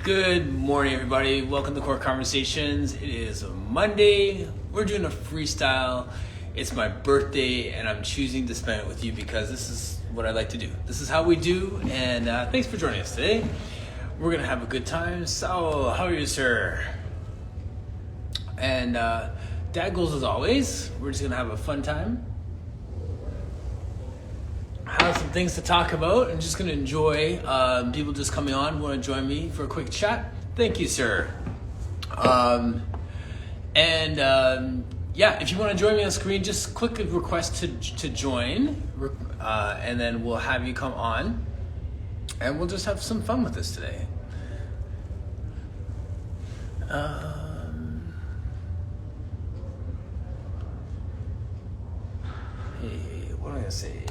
Good morning, everybody. Welcome to Core Conversations. It is a Monday. We're doing a freestyle. It's my birthday, and I'm choosing to spend it with you because this is what I like to do. This is how we do, and thanks for joining us today. We're going to have a good time. So, how are you, sir? And dad goals as always. We're just going to have a fun time. Have some things to talk about. I'm just going to enjoy people just coming on. Want to join me for a quick chat? Thank you, sir. If you want to join me on screen, just click a request to join, and then we'll have you come on, and we'll just have some fun with this today. Hey, what am I going to say?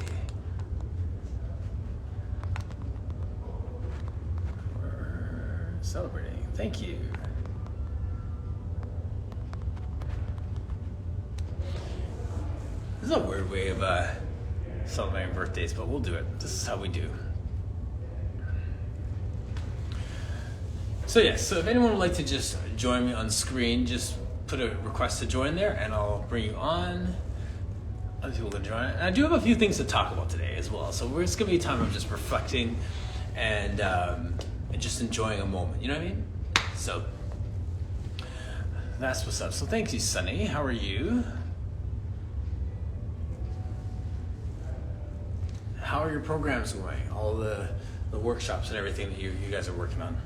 Celebrating. Thank you. This is a weird way of celebrating birthdays, but we'll do it. This is how we do. So if anyone would like to just join me on screen, just put a request to join there and I'll bring you on. Other people can join. And I do have a few things to talk about today as well. So it's going to be a time of just reflecting and just enjoying a moment, you know what I mean? So that's what's up. So thank you, Sunny. How are you? How are your programs going? All the workshops and everything that you guys are working on.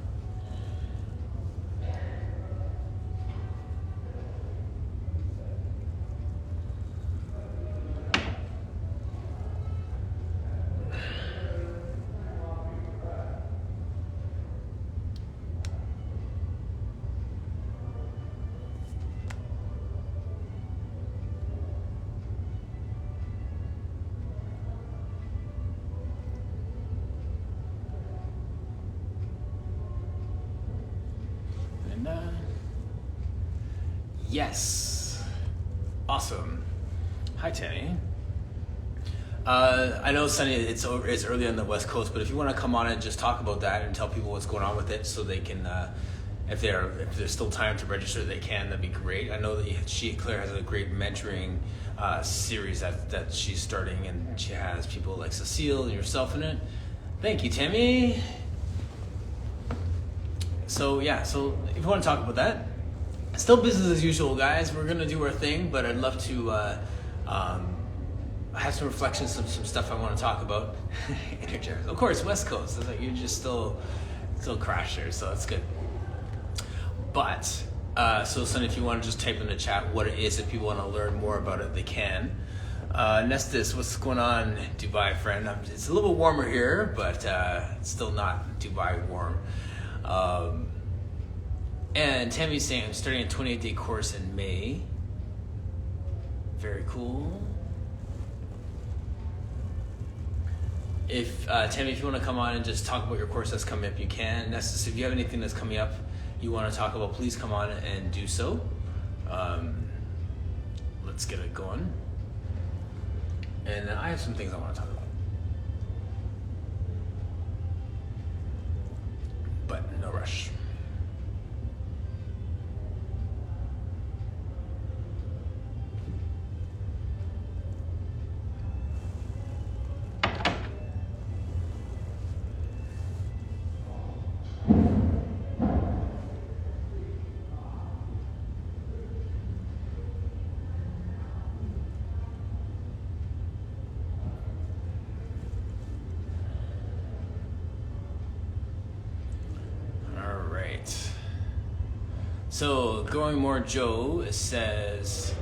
Yes. Awesome. Hi, Tanny. I know, Sunny, it's early on the West Coast, but if you want to come on and just talk about that and tell people what's going on with it so they can, if there's still time to register, they can, that'd be great. I know that Claire has a great mentoring series that she's starting, and she has people like Cecile and yourself in it. Thank you, Tammy. So if you want to talk about that, still business as usual, guys. We're gonna do our thing, but I'd love to have some reflections, some stuff I want to talk about. Of course, West Coast. It's like you're just still crashed there, so that's good. But so Sonny, if you want to just type in the chat what it is, if people want to learn more about it, they can. Nestis, what's going on, Dubai friend? It's a little bit warmer here, but it's still not Dubai warm. And Tammy's saying I'm starting a 28-day course in May. Very cool. If Tammy, if you want to come on and just talk about your course that's coming up, you can. Nestis, if you have anything that's coming up you want to talk about, please come on and do so. Let's get it going. And then I have some things I want to talk about. But no rush. So, Going More Joe says,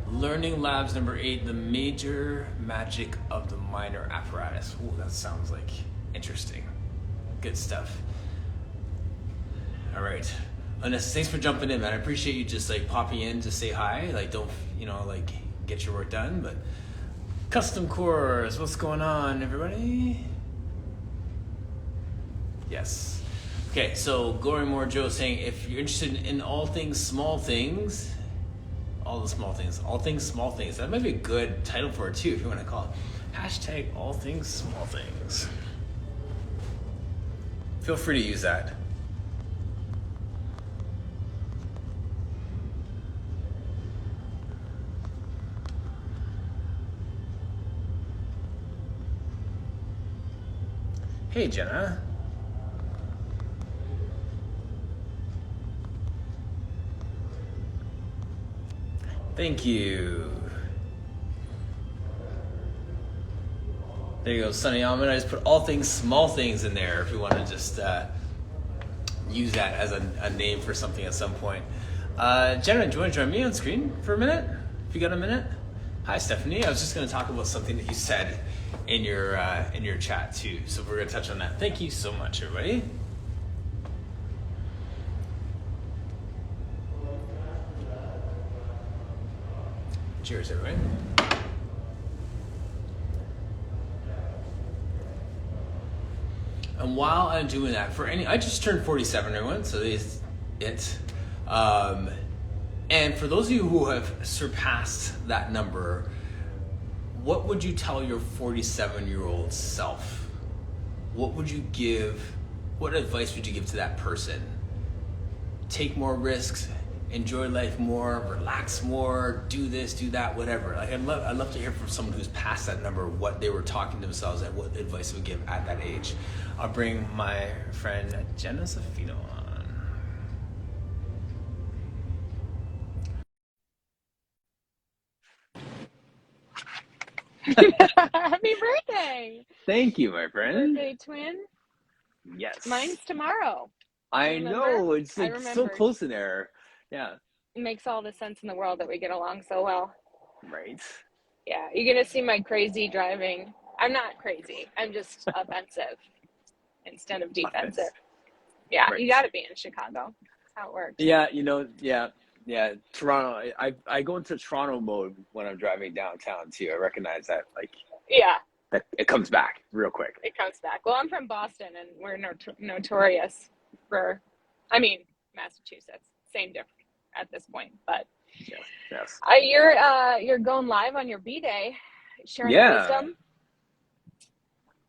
Learning Labs number 8, the major magic of the minor apparatus. Ooh, that sounds like interesting. Good stuff. All right. Vanessa, thanks for jumping in, man. I appreciate you just like popping in to say hi. Like, don't, get your work done, but custom course, what's going on, everybody? Yes. Okay, so Glory More Joe saying, if you're interested in all things small things, all things small things. That might be a good title for it too, if you want to call it. Hashtag all things small things. Feel free to use that. Hey, Jenna. Thank you. There you go, Sunny Almond. I just put all things, small things in there if you want to just use that as a name for something at some point. Jenna, do you want to join me on screen for a minute? If you got a minute? Hi, Stephanie. I was just going to talk about something that you said in your chat too. So we're going to touch on that. Thank you so much, everybody. Cheers, everybody. And while I'm doing that, I just turned 47, everyone. So and for those of you who have surpassed that number, what would you tell your 47-year-old self? What advice would you give to that person? Take more risks, enjoy life more, relax more, do this, do that, whatever. Like I'd love to hear from someone who's past that number what they were talking to themselves and what advice they would give at that age. I'll bring my friend Jenna Safino on. Happy birthday! Thank you, my friend. Birthday twin? Yes. Mine's tomorrow. I know, it's like so close in there. Yeah. It makes all the sense in the world that we get along so well. Right. Yeah, you're gonna see my crazy driving. I'm not crazy. I'm just offensive instead of defensive. Yeah, right. You gotta be in Chicago. That's how it works. Yeah, yeah. Toronto. I go into Toronto mode when I'm driving downtown too. I recognize that, like. Yeah. That it comes back real quick. It comes back. Well, I'm from Boston, and we're notorious for, Massachusetts. Same difference at this point, but. Yes. You're going live on your B-Day, sharing wisdom.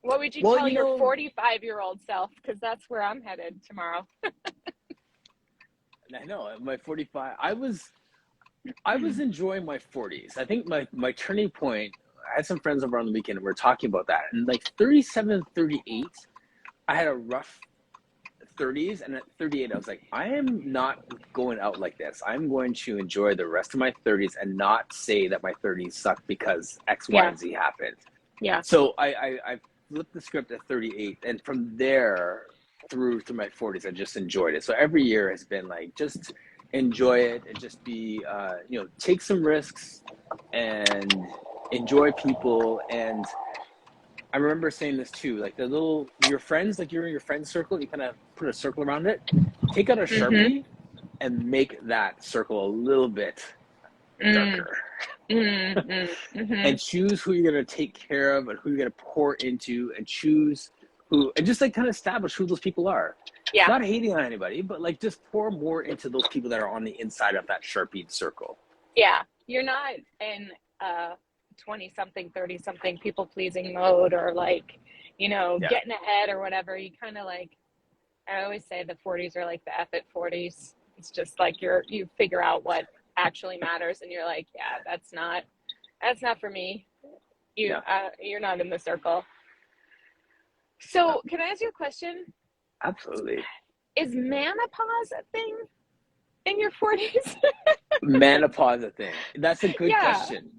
What would you tell your 45-year-old self? Because that's where I'm headed tomorrow. I know, my 45. I was enjoying my 40s. I think my turning point. I had some friends over on the weekend and we were talking about that. And like 37, 38, I had a rough 30s, and at 38 I was like, I am not going out like this. I'm going to enjoy the rest of my 30s and not say that my 30s suck because X, Y, and Z happened. Yeah. So I flipped the script at 38, and from there through my 40s I just enjoyed it. So every year has been like, just enjoy it and just be take some risks and enjoy people. And I remember saying this too, like your friends, like you're in your friend circle, you kind of put a circle around it, take out a Sharpie and make that circle a little bit darker. And choose who you're going to take care of and who you're going to pour into, and choose who, and just like kind of establish who those people are. Yeah. Not hating on anybody, but like just pour more into those people that are on the inside of that Sharpie circle. Yeah. You're not in 20-something, 30-something people-pleasing mode, or like, getting ahead or whatever. You kind of like, I always say the 40s are like the F-it 40s. It's just like you figure out what actually matters, and you're like, yeah, that's not for me. You're not in the circle. So can I ask you a question? Absolutely. Is menopause a thing in your 40s? Menopause a thing? That's a good question.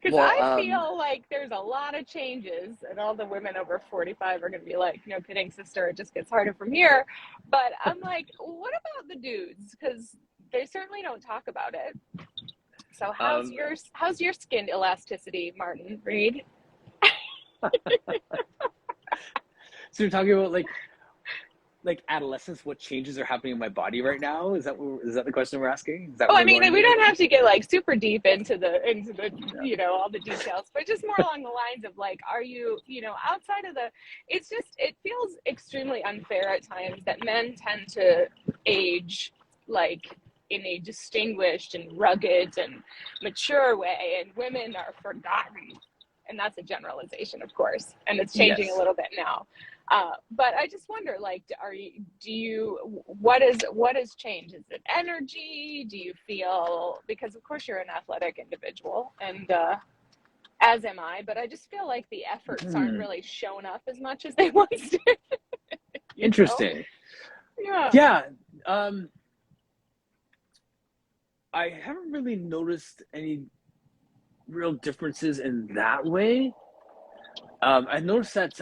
Because I feel like there's a lot of changes, and all the women over 45 are going to be like, no kidding, sister, it just gets harder from here. But I'm like, what about the dudes? Because they certainly don't talk about it. So how's your skin elasticity, Martin Reed? So you're talking about like adolescence, what changes are happening in my body right now? Is that the question we're asking? Is that I mean, we don't have to get like super deep into the all the details, but just more along the lines of like, are you outside of it feels extremely unfair at times that men tend to age like in a distinguished and rugged and mature way, and women are forgotten. And that's a generalization, of course, and it's changing a little bit now. But I just wonder, like, what has changed? Is it energy? Do you feel, because of course you're an athletic individual, and As am I, but I just feel like the efforts aren't Hmm. really shown up as much as they once did. You know? Interesting. Yeah. Yeah. Um, I haven't really noticed any real differences in that way. I noticed that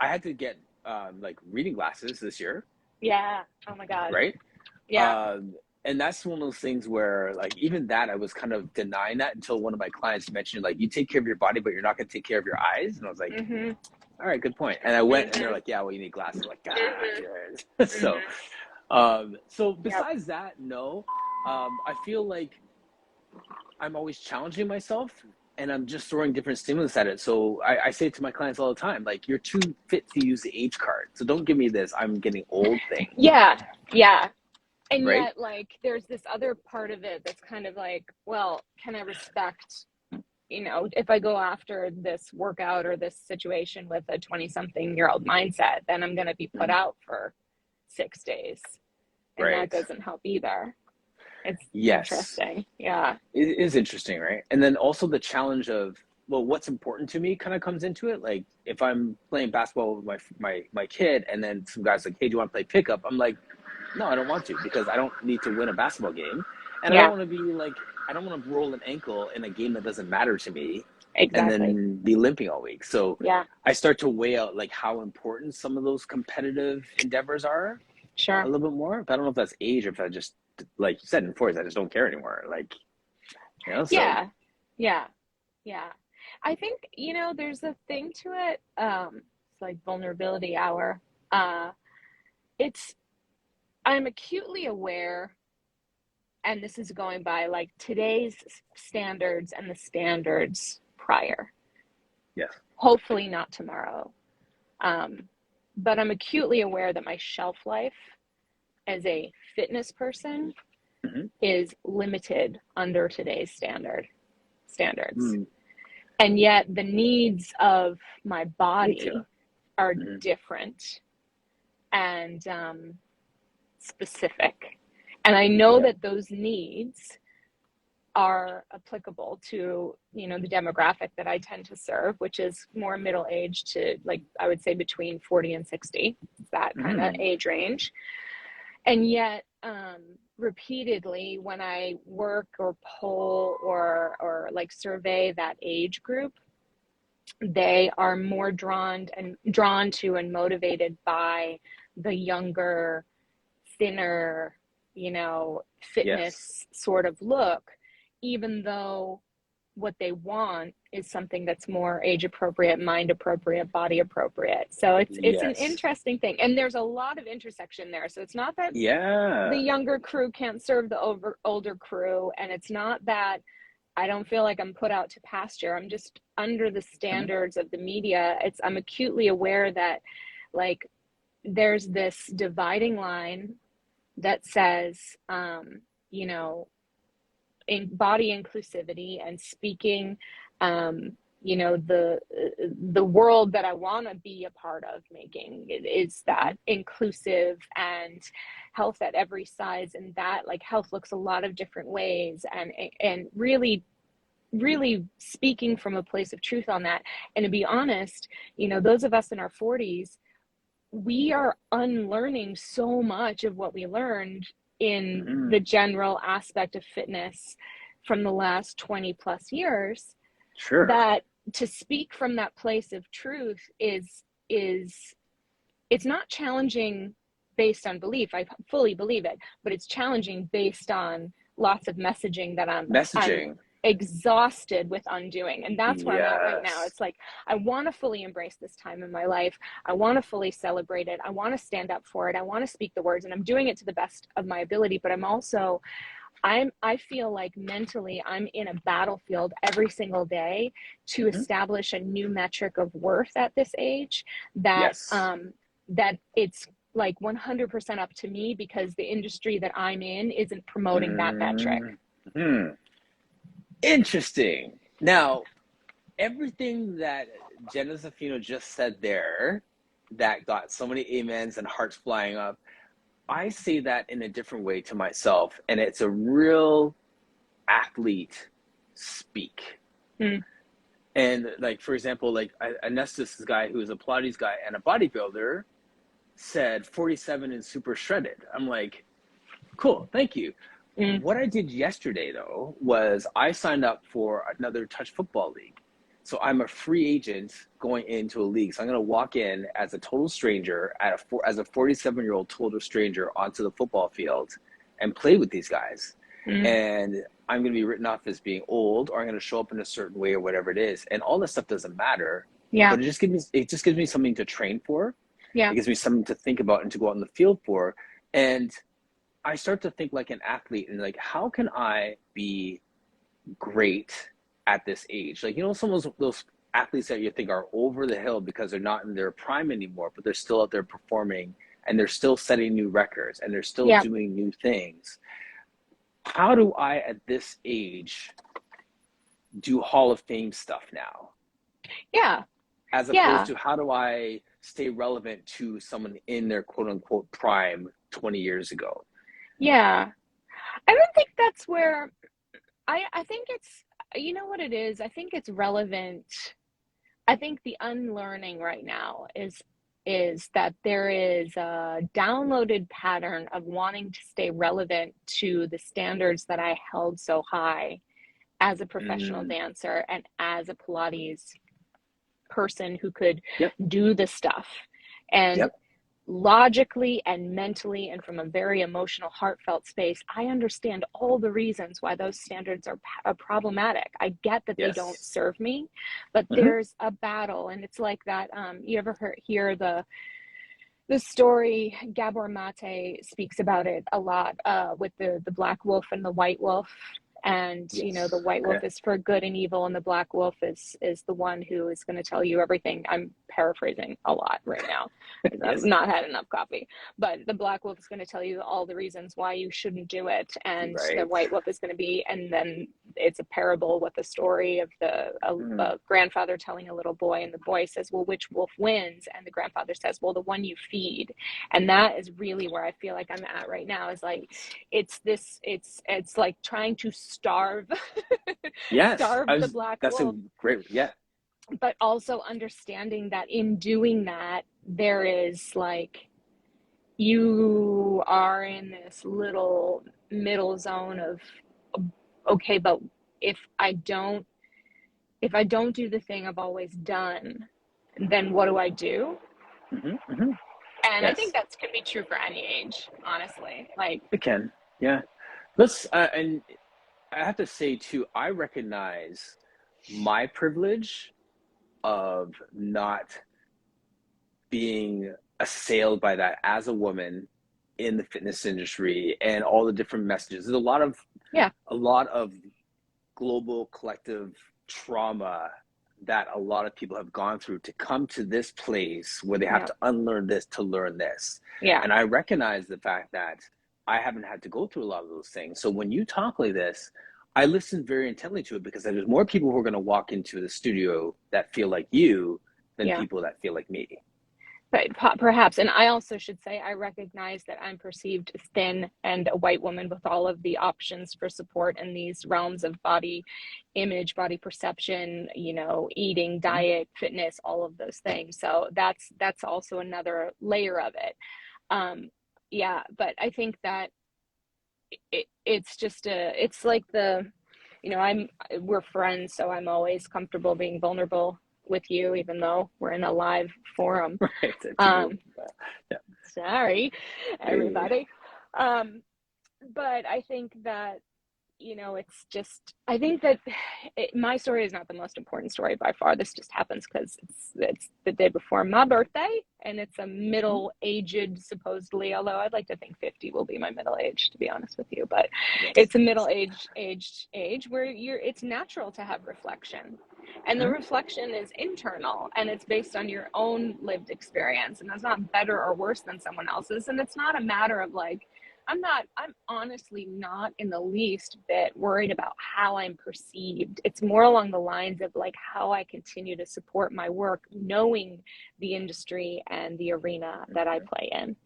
I had to get like reading glasses this year, Yeah. Oh my God. right? Yeah. Um, and that's one of those things where, like, even that I was kind of denying that until one of my clients mentioned, like, you take care of your body, but you're not going to take care of your eyes. And I was like, Mhm. all right, good point. And I went, and they're Mhm. like, yeah, well, you need glasses. I'm like, ah, Mhm. good. So, Mhm. so Yep. besides that, no. I feel like I'm always challenging myself and I'm just throwing different stimulus at it. So I say to my clients all the time, like, you're too fit to use the age card. So don't give me this I'm getting old thing, Yeah. Yeah. And right? yet, like, there's this other part of it that's kind of like, well, can I respect, if I go after this workout or this situation with a 20-something-year-old mindset, then I'm going to be put Mhm. out for 6 days. And that Right. doesn't help either. It's Yes. interesting. Yeah. It is interesting, right? And then also the challenge of, well, what's important to me kind of comes into it. Like if I'm playing basketball with my kid and then some guys like, hey, do you want to play pickup? I'm like, no, I don't want to because I don't need to win a basketball game. And I don't Yeah. want to be like, I don't want to roll an ankle in a game that doesn't matter to me and Exactly. then be limping all week. So Yeah. I start to weigh out like how important some of those competitive endeavors are a Sure. little bit more. But I don't know if that's age or if I just, like you said in force, I just don't care anymore. Like, so. Yeah. Yeah. Yeah. I think, there's a thing to it. It's like vulnerability hour. Uh, it's, I'm acutely aware, and this is going by like today's standards and the standards prior. Yes. Hopefully not tomorrow. Um, but I'm acutely aware that my shelf life as a fitness person Mm-hmm. is limited under today's standards. Mm, And yet the needs of my me too. body are Mm-hmm. different and specific. And I know Yeah. that those needs are applicable to, the demographic that I tend to serve, which is more middle age to, like, I would say between 40 and 60, that kind of Mm-hmm. age range. And yet, repeatedly, when I work or poll or like survey that age group, they are more drawn to and motivated by the younger, thinner, Yes. fitness sort of look, even though what they want is something that's more age appropriate, mind appropriate, body appropriate. So it's an Yes. interesting thing, and there's a lot of intersection there. So it's not that the Yeah. younger crew can't serve the older crew, and it's not that I don't feel like I'm put out to pasture. I'm just under the Mm-hmm. standards of the media. I'm acutely aware that, like, there's this dividing line that says, you know, in body inclusivity and speaking, the world that I want to be a part of making is Mm-hmm. that inclusive and health at every size, and that, like, health looks a lot of different ways, and really speaking from a place of truth on that. And to be honest, those of us in our 40s, we are unlearning so much of what we learned in Mm-hmm. the general aspect of fitness from the last 20 plus years, Sure. that to speak from that place of truth is it's not challenging based on belief. I fully believe it, but it's challenging based on lots of messaging that I'm Messaging. exhausted with undoing. And that's where I'm at right now. Yes. It's like, I want to fully embrace this time in my life. I want to fully celebrate it. I want to stand up for it. I want to speak the words, and I'm doing it to the best of my ability. But I feel like mentally I'm in a battlefield every single day to Mm-hmm. establish a new metric of worth at this age, that Yes. that it's like 100% up to me, because the industry that I'm in isn't promoting that metric. Mm-hmm. Interesting. Now, everything that Jenna Zaffino just said there, that got so many amens and hearts flying up, I say that in a different way to myself, and it's a real athlete speak. Mm. And like, for example, like Anestis guy who is a Pilates guy and a bodybuilder said 47 and super shredded. I'm like, cool, thank you. Mm. What I did yesterday though was I signed up for another touch football league. So I'm a free agent going into a league. So I'm going to walk in as a total stranger as a 47-year-old total stranger onto the football field and play with these guys. Mm. And I'm going to be written off as being old, or I'm going to show up in a certain way or whatever it is. And all this stuff doesn't matter. Yeah. But it just gives me something to train for. Yeah. It gives me something to think about and to go out in the field for. And I start to think like an athlete and like, how can I be great at this age? Like, you know, some of those athletes that you think are over the hill because they're not in their prime anymore, but they're still out there performing and they're still setting new records and they're still doing new things. How do I, at this age, do Hall of Fame stuff now? Yeah. As opposed to how do I stay relevant to someone in their quote unquote prime 20 years ago? Yeah. I don't think that's where I think it's, you know what it is? I think it's relevant. I think the unlearning right now is that there is a downloaded pattern of wanting to stay relevant to the standards that I held so high as a professional dancer and as a Pilates person who could do the stuff. And logically and mentally and from a very emotional, heartfelt space, I understand all the reasons why those standards are problematic. I get that they don't serve me, but there's a battle. And it's like that. You ever hear the story? Gabor Mate speaks about it a lot with the black wolf and the white wolf. And, you know, the white wolf is for good and evil, and the black wolf is the one who is going to tell you everything. I'm paraphrasing a lot right now because I've not had enough coffee. But the black wolf is going to tell you all the reasons why you shouldn't do it. And the white wolf is going to be, and then it's a parable with a story of a grandfather telling a little boy, and the boy says, well, which wolf wins? And the grandfather says, well, the one you feed. And that is really where I feel like I'm at right now, is like, it's like trying to starve the black wolf. That's a great, but also understanding that in doing that, there is like, you are in this little middle zone of, okay, but if I don't do the thing I've always done, then what do I do? And I think that can be true for any age, honestly. Like, it can, let's and I have to say too, I recognize my privilege of not being assailed by that as a woman in the fitness industry and all the different messages. There's a lot of global collective trauma that a lot of people have gone through to come to this place where they have to unlearn this to learn this. And I recognize the fact that I haven't had to go through a lot of those things. So when you talk like this, I listen very intently to it, because there's more people who are going to walk into the studio that feel like you than people that feel like me. But perhaps. And I also should say, I recognize that I'm perceived as thin and a white woman with all of the options for support in these realms of body image, body perception, you know, eating, diet, fitness, all of those things. So that's also another layer of it. But I think that it's just it's like you know, we're friends, so I'm always comfortable being vulnerable with you, even though we're in a live forum. Sorry, everybody. But I think that, you know, it's just, I think that my story is not the most important story by far. This just happens because it's the day before my birthday, and it's a middle-aged, supposedly, although I'd like to think 50 will be my middle age, to be honest with you, but it's a middle-aged age where it's natural to have reflection. And the reflection is internal, and it's based on your own lived experience, and it's not better or worse than someone else's. And it's not a matter of like, I'm honestly not in the least bit worried about how I'm perceived. It's more along the lines of like how I continue to support my work, knowing the industry and the arena that I play in.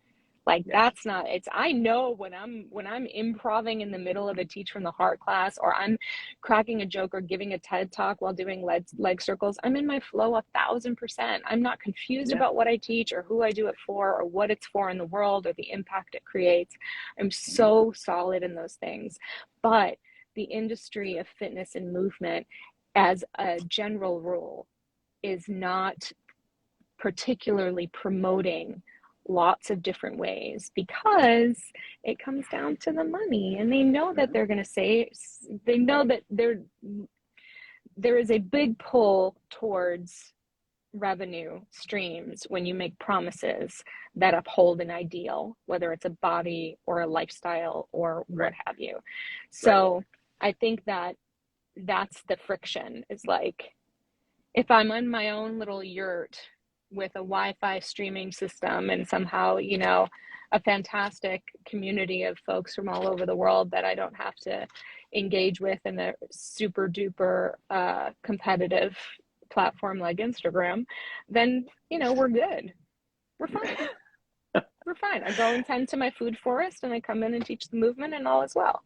Like that's not, it's, I know when I'm improving in the middle of a teach from the heart class, or I'm cracking a joke or giving a TED talk while doing leg circles, I'm in my flow 1,000%. I'm not confused about what I teach or who I do it for or what it's for in the world or the impact it creates. I'm so solid in those things. But the industry of fitness and movement, as a general rule, is not particularly promoting lots of different ways, because it comes down to the money, and they know that they're going to say, they know that there is a big pull towards revenue streams when you make promises that uphold an ideal, whether it's a body or a lifestyle or what have you. So I think that that's the friction, is like, if I'm on my own little yurt with a Wi-Fi streaming system and somehow, you know, a fantastic community of folks from all over the world that I don't have to engage with in a super duper competitive platform like Instagram, then, you know, we're good. We're fine. We're fine. I go and tend to my food forest, and I come in and teach the movement, and all is well.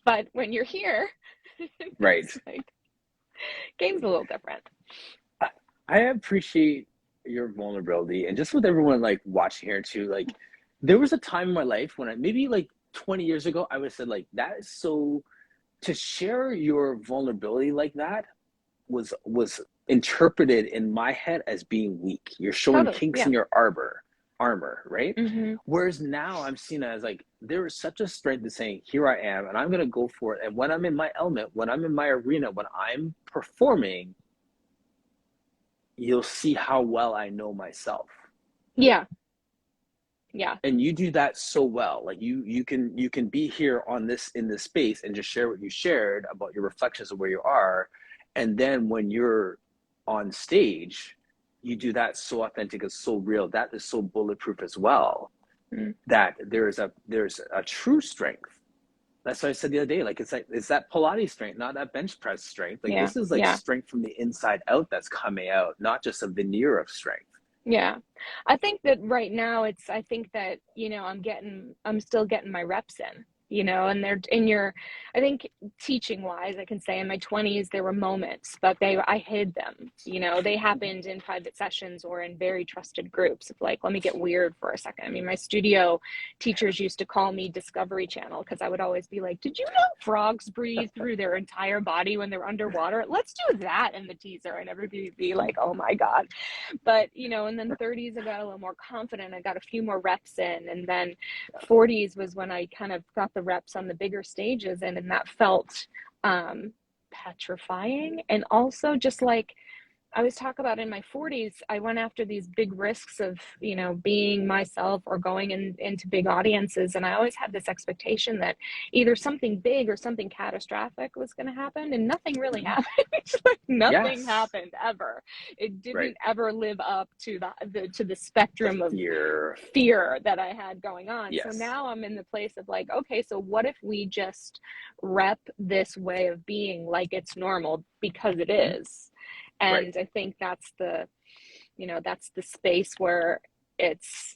But when you're here, it's like, game's a little different. I appreciate your vulnerability, and just with everyone like watching here too, like there was a time in my life when maybe like 20 years ago, I would have said like, that is so, to share your vulnerability like that was interpreted in my head as being weak. You're showing kinks in your armor, right? Whereas now I'm seeing it as like, there is such a strength in saying, here I am, and I'm going to go for it. And when I'm in my element, when I'm in my arena, when I'm performing, you'll see how well I know myself. And you do that so well. Like you can be here on this, in this space, and just share what you shared about your reflections of where you are. And then when you're on stage, you do that so authentic and so real. That is so bulletproof as well. That there's a true strength. That's what I said the other day. Like, it's that Pilates strength, not that bench press strength. Like this is like strength from the inside out that's coming out, not just a veneer of strength. I think that right now I think that, you know, I'm still getting my reps in, you know, and they're in I think teaching wise, I can say in my 20s, there were moments, but I hid them, you know, they happened in private sessions or in very trusted groups of like, let me get weird for a second. I mean, my studio teachers used to call me Discovery Channel, because I would always be like, did you know frogs breathe through their entire body when they're underwater? Let's do that in the teaser. And everybody would be like, oh my God. But, you know, and then 30s, I got a little more confident. I got a few more reps in. And then 40s was when I kind of got the reps on the bigger stages, and that felt petrifying. And also just like I was talking about in my 40s, I went after these big risks of, you know, being myself or going into big audiences. And I always had this expectation that either something big or something catastrophic was going to happen, and nothing really happened. Like nothing happened ever. It didn't ever live up to the spectrum of fear that I had going on. So now I'm in the place of like, okay, so what if we just rep this way of being like it's normal, because it is. And I think that's the space where it's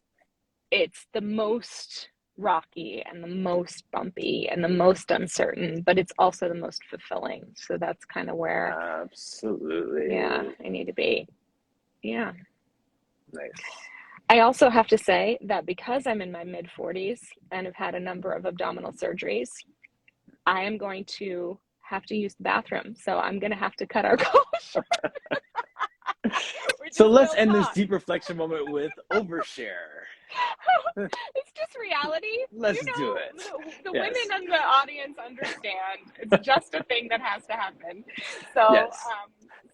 the most rocky and the most bumpy and the most uncertain, but it's also the most fulfilling. So that's kind of where I need to be. Nice. I also have to say that because I'm in my mid 40s and have had a number of abdominal surgeries, I am going to have to use the bathroom. So I'm going to have to cut our call short. So let's end this deep reflection moment with overshare. It's just reality. Let's do it. The women in the audience understand. It's just a thing that has to happen. So,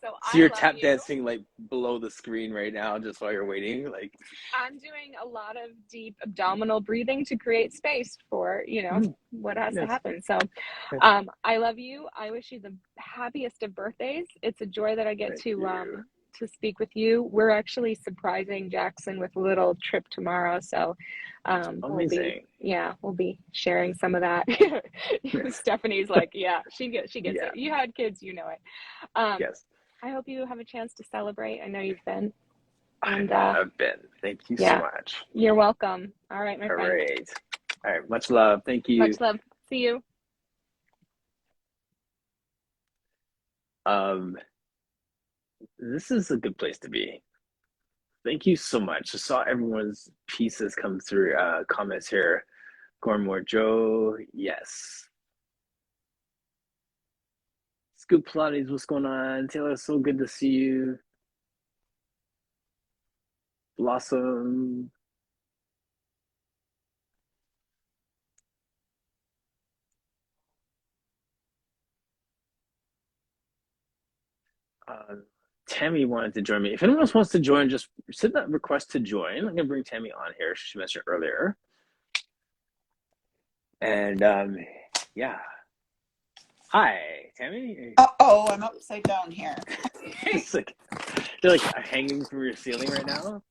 so you're tap dancing like below the screen right now, just while you're waiting. Like I'm doing a lot of deep abdominal breathing to create space for, you know, what has to happen. So, I love you. I wish you the happiest of birthdays. It's a joy that I get to speak with you. We're actually surprising Jackson with a little trip tomorrow, so we'll be sharing some of that. Stephanie's like, she gets it. You had kids, you know it. I hope you have a chance to celebrate. I know you've been. And I've been. Thank you so much. You're welcome. All right, my friend. All right. Much love. Thank you. Much love. See you. This is a good place to be. Thank you so much. I saw everyone's pieces come through, comments here. Gormore Joe, yes. Scoop Pilates, what's going on? Taylor, so good to see you. Blossom. Tammy wanted to join me. If anyone else wants to join, just send that request to join. I'm gonna bring Tammy on here. She mentioned earlier. And yeah. Hi, Tammy. Oh, I'm upside down here. It's like they're like hanging from your ceiling right now.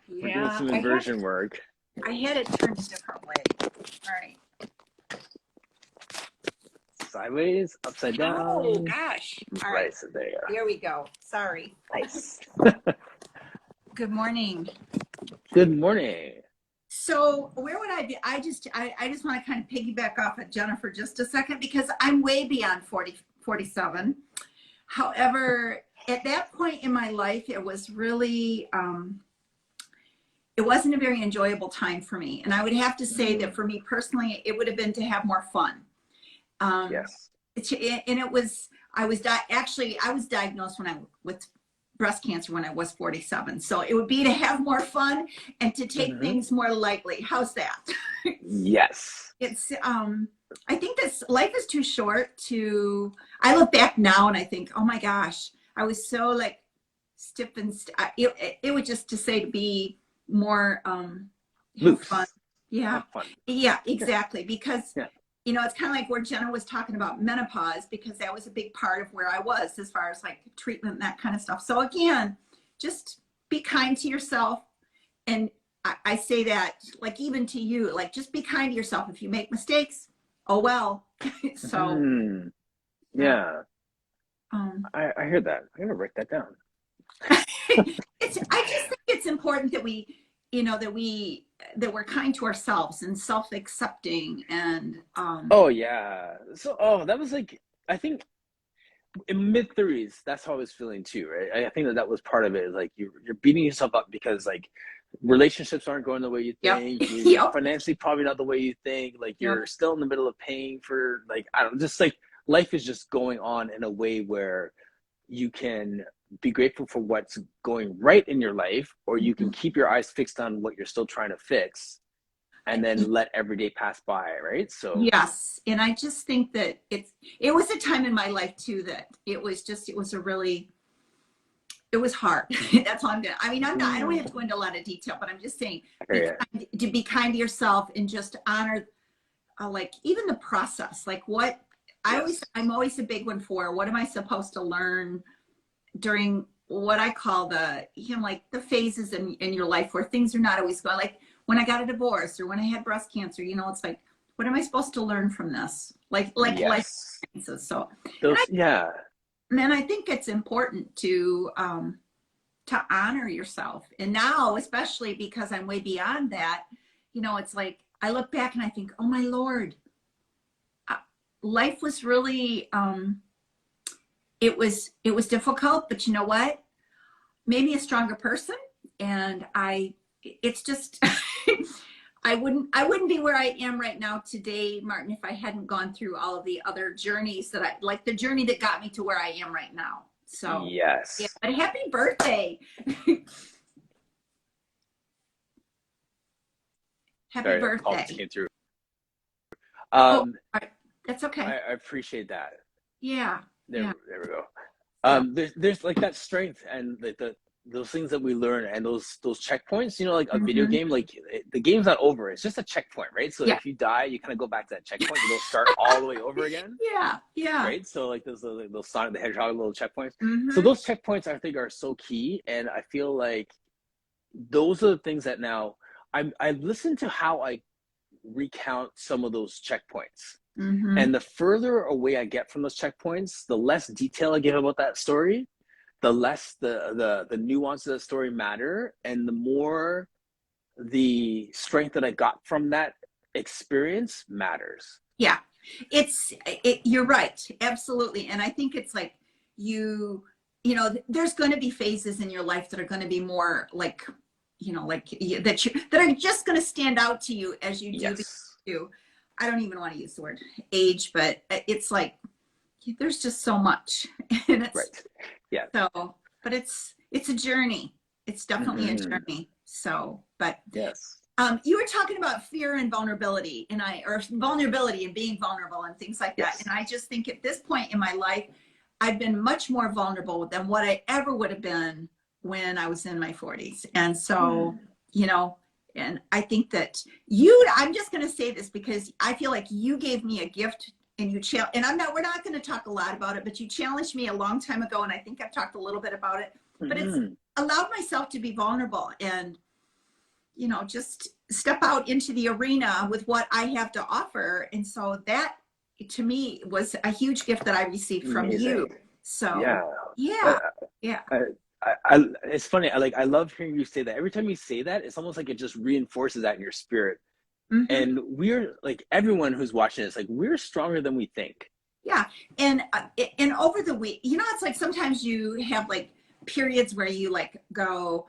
We're doing some inversion work. I had it turned a different way. All right. Sideways, upside down. Oh gosh. All right. So there you go. Here we go. Sorry. Nice. Good morning. Good morning. So where would I be? I just want to kind of piggyback off of Jenna for just a second because I'm way beyond 47. However, at that point in my life, it was really, it wasn't a very enjoyable time for me. And I would have to say that for me personally, it would have been to have more fun. Yes. And it was, I was diagnosed with breast cancer when I was 47. So it would be to have more fun and to take things more lightly. How's that? Yes. It's, I think this life is too short to, I look back now and I think, oh my gosh, I was so like stiff and it would just to say to be more, Loose. fun. Yeah. Fun. Yeah, exactly. Because yeah. You know, it's kind of like where Jenna was talking about menopause, because that was a big part of where I was as far as like treatment and that kind of stuff. So again, just be kind to yourself. And I say that like even to you, like just be kind to yourself. If you make mistakes, oh well. So yeah. I hear that. I'm gonna write that down. I just think it's important that we, you know, that we're kind to ourselves and self-accepting and oh yeah. So that was like, I think in mid-30s, that's how I was feeling too, right? I think that was part of it. Like you're beating yourself up because like relationships aren't going the way you think. You're financially probably not the way you think. Like you're still in the middle of paying for like, I don't know, just like life is just going on in a way where you can be grateful for what's going right in your life, or you can keep your eyes fixed on what you're still trying to fix and then let every day pass by, right? So yes. And I just think that it was a time in my life too that it was hard. That's all I'm doing. I mean, I don't have to go into a lot of detail, but I'm just saying to be kind to yourself and just honor like even the process, like what I'm always a big one for what am I supposed to learn during what I call the, you know, like the phases in your life where things are not always going, like when I got a divorce or when I had breast cancer, you know, it's like, what am I supposed to learn from this? Like life experiences. So, and then I think it's important to honor yourself. And now, especially because I'm way beyond that, you know, it's like, I look back and I think, oh my Lord, life was really, it was difficult, but you know what? Made me a stronger person. And it's just, I wouldn't be where I am right now today, Martin, if I hadn't gone through all of the other journeys that like the journey that got me to where I am right now. So yes. Yeah, but happy birthday. Happy birthday. Came through. That's okay. I appreciate that. Yeah. There we go. There's like that strength and those things that we learn and those checkpoints, you know, like a video game, like the game's not over. It's just a checkpoint, right? So if you die, you kind of go back to that checkpoint. You don't start all the way over again. Yeah. Right. So like those Sonic the Hedgehog little checkpoints. So those checkpoints I think are so key, and I feel like those are the things that now I listen to how I recount some of those checkpoints. And the further away I get from those checkpoints, the less detail I give about that story, the less the nuances of the story matter, and the more the strength that I got from that experience matters. Yeah, you're right. Absolutely. And I think it's like you know, there's going to be phases in your life that are going to be more like, you know, like that are just going to stand out to you as you do. I don't even want to use the word age, but it's like, there's just so much. And it's right. Yeah. So, but it's a journey. It's definitely a journey. So, but yes. You were talking about fear and vulnerability, or vulnerability and being vulnerable and things like that. And I just think at this point in my life, I've been much more vulnerable than what I ever would have been when I was in my 40s. And so, you know, and I think that I'm just going to say this because I feel like you gave me a gift, and we're not going to talk a lot about it, but you challenged me a long time ago. And I think I've talked a little bit about it, but it's allowed myself to be vulnerable and, you know, just step out into the arena with what I have to offer. And so that to me was a huge gift that I received from you. So yeah. It's funny. I love hearing you say that. Every time you say that, it's almost like it just reinforces that in your spirit. And we're like, everyone who's watching this, like, we're stronger than we think. Yeah. And over the week, you know, it's like sometimes you have like periods where you like go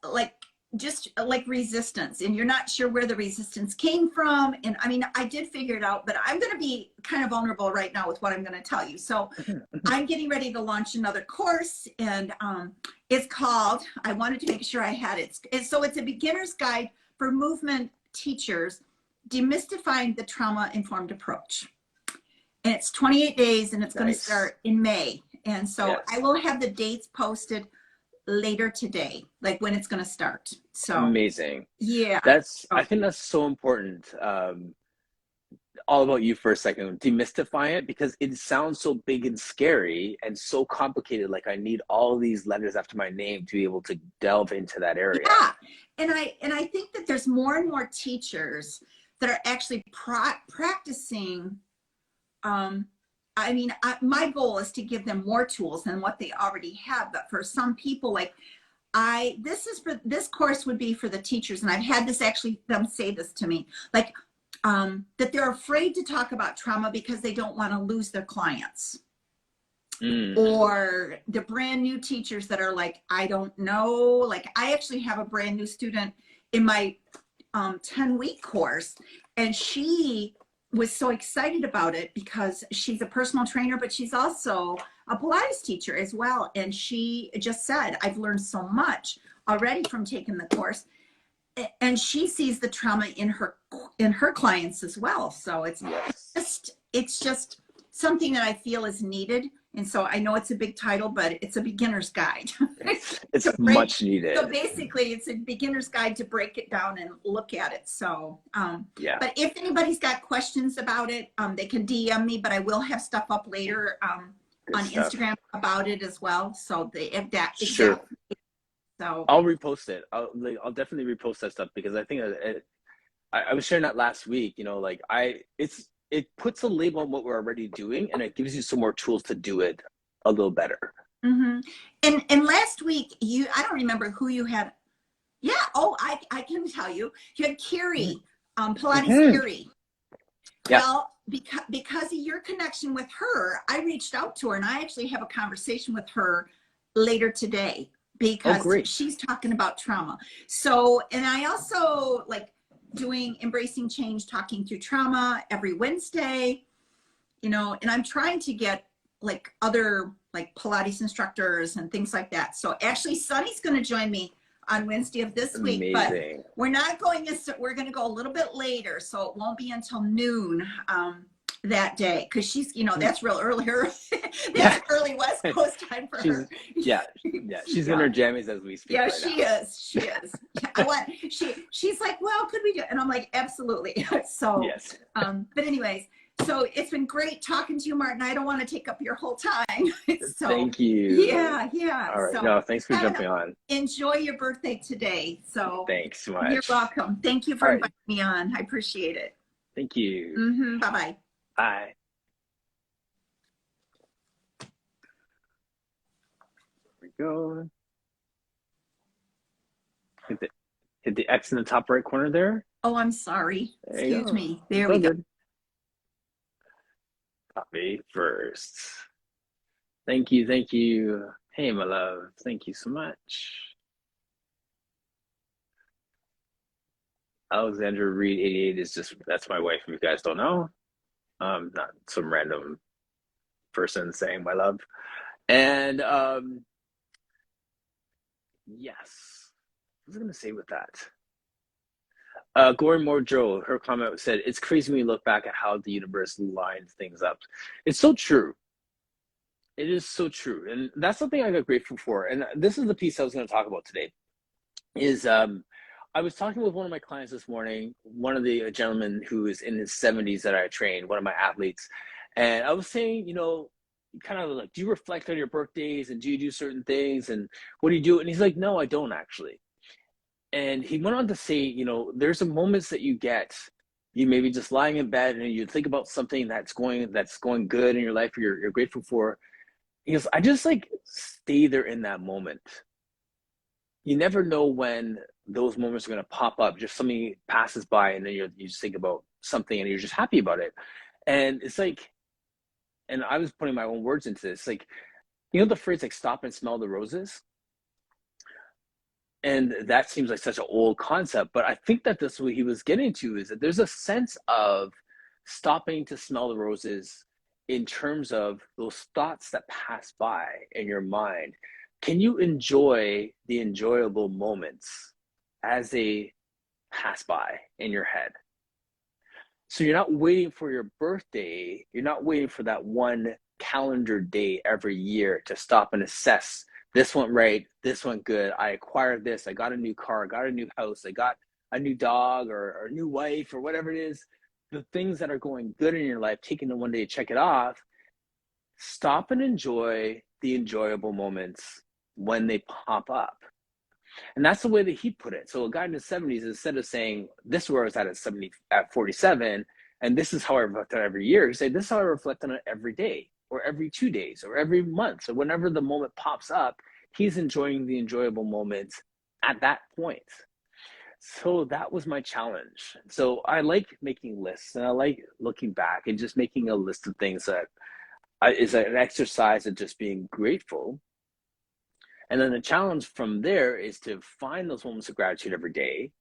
like just like resistance, and you're not sure where the resistance came from. And I mean, I did figure it out, but I'm going to be kind of vulnerable right now with what I'm going to tell you. So I'm getting ready to launch another course, and it's called, I wanted to make sure I had it. So it's a beginner's guide for movement teachers, demystifying the trauma-informed approach. And it's 28 days, and it's going to start in May. And so I will have the dates posted later today, like when it's going to start. So amazing. Yeah. I think that's so important. All about you for a second, demystify it, because it sounds so big and scary and so complicated. Like, I need all these letters after my name to be able to delve into that area. Yeah. And I think that there's more and more teachers that are actually practicing. I mean, my goal is to give them more tools than what they already have. But for some people, like this course would be for the teachers. And I've had them say this to me, like, that they're afraid to talk about trauma because they don't want to lose their clients. Or the brand new teachers that are like, I don't know. Like, I actually have a brand new student in my 10-week course, and she was so excited about it because she's a personal trainer, but she's also a Pilates teacher as well. And she just said, I've learned so much already from taking the course. And she sees the trauma in her clients as well. So it's just something that I feel is needed. And so I know it's a big title, but it's a beginner's guide. It's much needed. So basically, it's a beginner's guide to break it down and look at it. So, but if anybody's got questions about it, they can DM me, but I will have stuff up later on Instagram about it as well. So Sure. So I'll repost it. I'll definitely repost that stuff, because I think I was sharing that last week. You know, like it puts a label on what we're already doing, and it gives you some more tools to do it a little better. And last week, I don't remember who you had. Yeah. Oh, I can tell you. You had Kiri, Pilates Kiri. Yeah. Well, because of your connection with her, I reached out to her, and I actually have a conversation with her later today, because she's talking about trauma. So, and I also like doing Embracing Change, talking through trauma every Wednesday, you know, and I'm trying to get like other like Pilates instructors and things like that. So actually Sunny's going to join me on Wednesday of this week, but we're not going we're going to go a little bit later. So it won't be until noon that day, because she's, you know, that's real earlier. That's early West Coast time for her. She's in her jammies as we speak. Yeah, she is. She's like, well, could we do it? And I'm like, absolutely. So but anyways, so it's been great talking to you, Martin. I don't want to take up your whole time. So thank you. Yeah. All right. So, thanks for jumping on. Enjoy your birthday today. So thanks so much. You're welcome. Thank you for inviting me on. I appreciate it. Thank you. Bye-bye. Bye. go. Hit the X in the top right corner there. Oh, I'm sorry. There you Excuse go. me. There It's we all go. good. Copy first. Thank you, thank you. Hey, my love. Thank you so much. Alexandra Reed 88 is just, that's my wife, if you guys don't know. Not some random person saying my love. And yes, what was I gonna say with that? Glory Moore her comment said, it's crazy when you look back at how the universe lines things up. It's so true. It is so true. And that's something I got grateful for. And this is the piece I was going to talk about today is I was talking with one of my clients this morning, one of the gentlemen who is in his 70s that I trained, one of my athletes. And I was saying, you know, kind of like, do you reflect on your birthdays and do you do certain things and what do you do? And he's like, no, I don't actually. And he went on to say, you know, there's some moments that you get, you maybe just lying in bed and you think about something that's going good in your life, or you're grateful for. He goes, I just like stay there in that moment. You never know when those moments are going to pop up. Just something passes by and then you just think about something and you're just happy about it. And it's like, and I was putting my own words into this, like, you know, the phrase like stop and smell the roses. And that seems like such an old concept, but I think that that's what he was getting to, is that there's a sense of stopping to smell the roses in terms of those thoughts that pass by in your mind. Can you enjoy the enjoyable moments as they pass by in your head? So you're not waiting for your birthday, you're not waiting for that one calendar day every year to stop and assess, this went right, this went good, I acquired this, I got a new car, I got a new house, I got a new dog or a new wife or whatever it is. The things that are going good in your life, taking the one day to check it off, stop and enjoy the enjoyable moments when they pop up. And that's the way that he put it. So a guy in his 70s, instead of saying, this is where I was at 47, and this is how I reflect on it every year, he said, this is how I reflect on it every day, or every 2 days, or every month. So whenever the moment pops up, he's enjoying the enjoyable moments at that point. So that was my challenge. So I like making lists, and I like looking back and just making a list of things that is an exercise of just being grateful. And then the challenge from there is to find those moments of gratitude every day,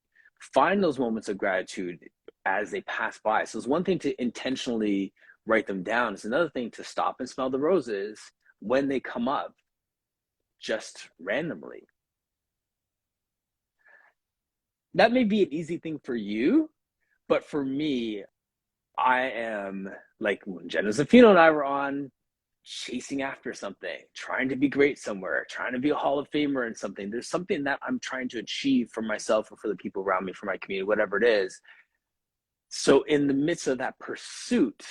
find those moments of gratitude as they pass by. So it's one thing to intentionally write them down. It's another thing to stop and smell the roses when they come up, just randomly. That may be an easy thing for you, but for me, I am like when Jenna Zaffino and I were on, chasing after something, trying to be great somewhere, trying to be a Hall of Famer in something. There's something that I'm trying to achieve for myself or for the people around me, for my community, whatever it is. So in the midst of that pursuit,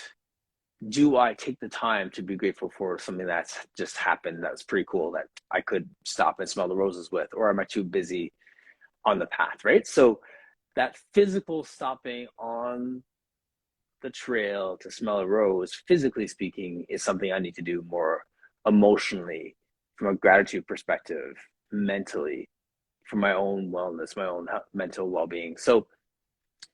do I take the time to be grateful for something that's just happened that was pretty cool that I could stop and smell the roses with, or am I too busy on the path, right? So that physical stopping on the trail to smell a rose, physically speaking, is something I need to do more emotionally, from a gratitude perspective, mentally, for my own wellness, my own mental well-being. So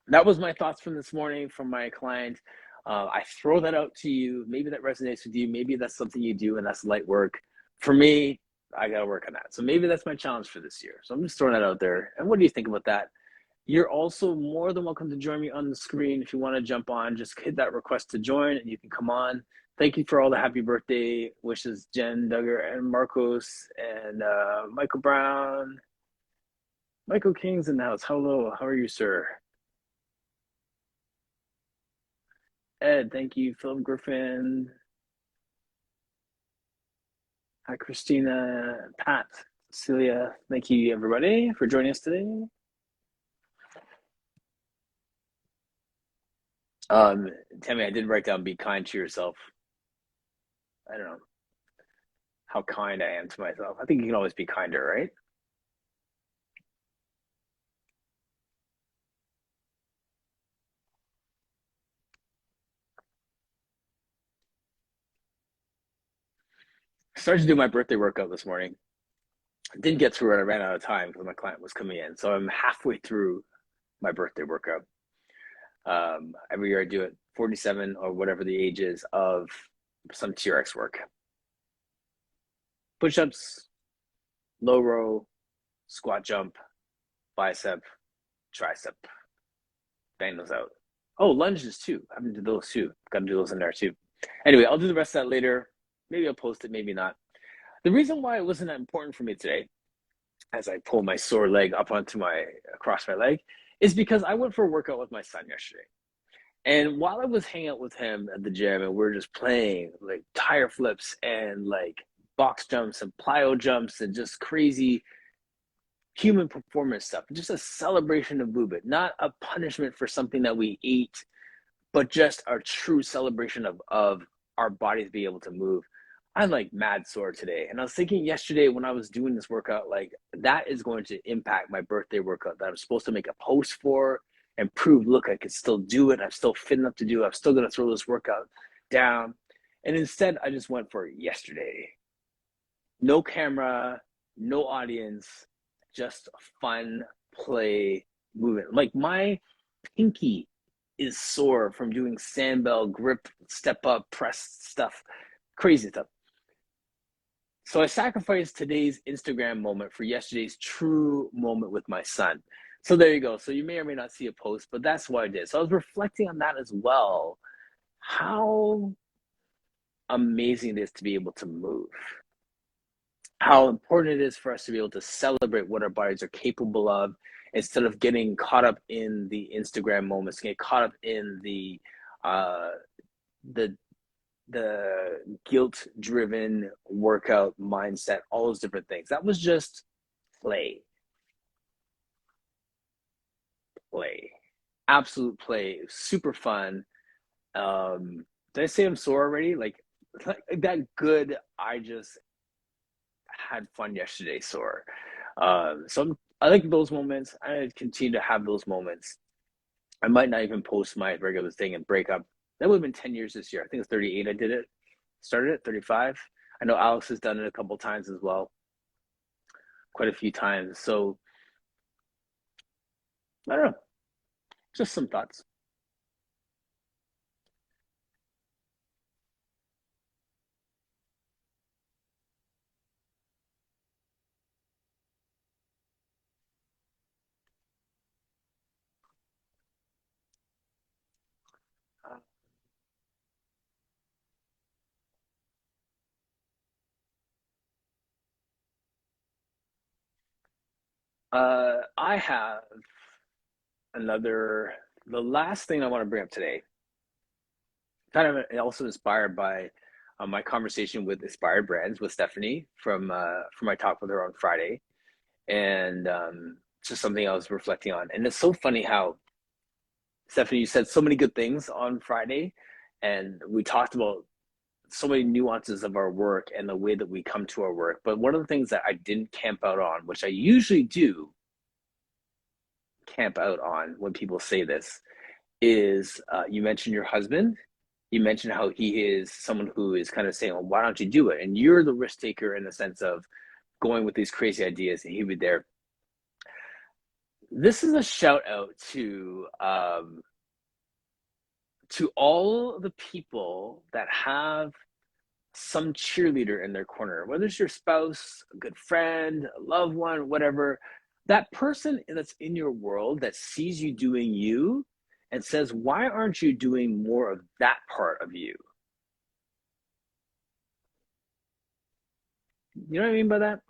that was my thoughts from this morning from my client. I throw that out to you. Maybe that resonates with you. Maybe that's something you do and that's light work. For me, I got to work on that. So maybe that's my challenge for this year. So I'm just throwing that out there. And what do you think about that? You're also more than welcome to join me on the screen. If you want to jump on, just hit that request to join and you can come on. Thank you for all the happy birthday wishes, Jen, Duggar, and Marcos, and Michael Brown. Michael King's in the house. Hello, how are you, sir? Ed, thank you. Philip Griffin. Hi, Christina, Pat, Celia. Thank you, everybody, for joining us today. Tammy, I did write down, be kind to yourself. I don't know how kind I am to myself. I think you can always be kinder, right? I started to do my birthday workout this morning. Didn't get through it. I ran out of time because my client was coming in. So I'm halfway through my birthday workout. Every year I do it, 47 or whatever the age is, of some TRX work. Push-ups, low row, squat jump, bicep, tricep. Bang those out. Oh, lunges too. I haven't done those too. Got to do those in there too. Anyway, I'll do the rest of that later. Maybe I'll post it, maybe not. The reason why it wasn't that important for me today, as I pull my sore leg up across my leg, is because I went for a workout with my son yesterday. And while I was hanging out with him at the gym and we're just playing like tire flips and like box jumps and plyo jumps and just crazy human performance stuff, just a celebration of movement, not a punishment for something that we ate, but just a true celebration of our bodies being able to move. I'm like mad sore today. And I was thinking yesterday when I was doing this workout, like that is going to impact my birthday workout that I'm supposed to make a post for and prove, look, I can still do it. I'm still fit enough to do it. I'm still going to throw this workout down. And instead, I just went for it yesterday. No camera, no audience, just fun play movement. Like my pinky is sore from doing sandbell, grip, step up, press stuff, crazy stuff. So I sacrificed today's Instagram moment for yesterday's true moment with my son. So there you go. So you may or may not see a post, but that's what I did. So I was reflecting on that as well. How amazing it is to be able to move. How important it is for us to be able to celebrate what our bodies are capable of instead of getting caught up in the Instagram moments, get caught up in the guilt-driven workout mindset, all those different things. That was just play. Absolute play. Super fun. Did I say I'm sore already? Like that good, I just had fun yesterday sore. So I like those moments. I continue to have those moments. I might not even post my regular thing and break up. That would have been 10 years this year. I think it's 38 I did it. Started it, 35. I know Alex has done it a couple times as well. Quite a few times. So I don't know. Just some thoughts. I have the last thing I want to bring up today, kind of also inspired by my conversation with Inspired Brands with Stephanie from my talk with her on Friday, and just something I was reflecting on. And it's so funny how, Stephanie, you said so many good things on Friday, and we talked about so many nuances of our work and the way that we come to our work. But one of the things that I didn't camp out on, which I usually do camp out on when people say this, is you mentioned your husband. You mentioned how he is someone who is kind of saying, well, why don't you do it? And you're the risk taker in the sense of going with these crazy ideas, and he would be there. This is a shout out to all the people that have some cheerleader in their corner, whether it's your spouse, a good friend, a loved one, whatever. That person that's in your world that sees you doing you and says, why aren't you doing more of that part of you? You know what I mean by that?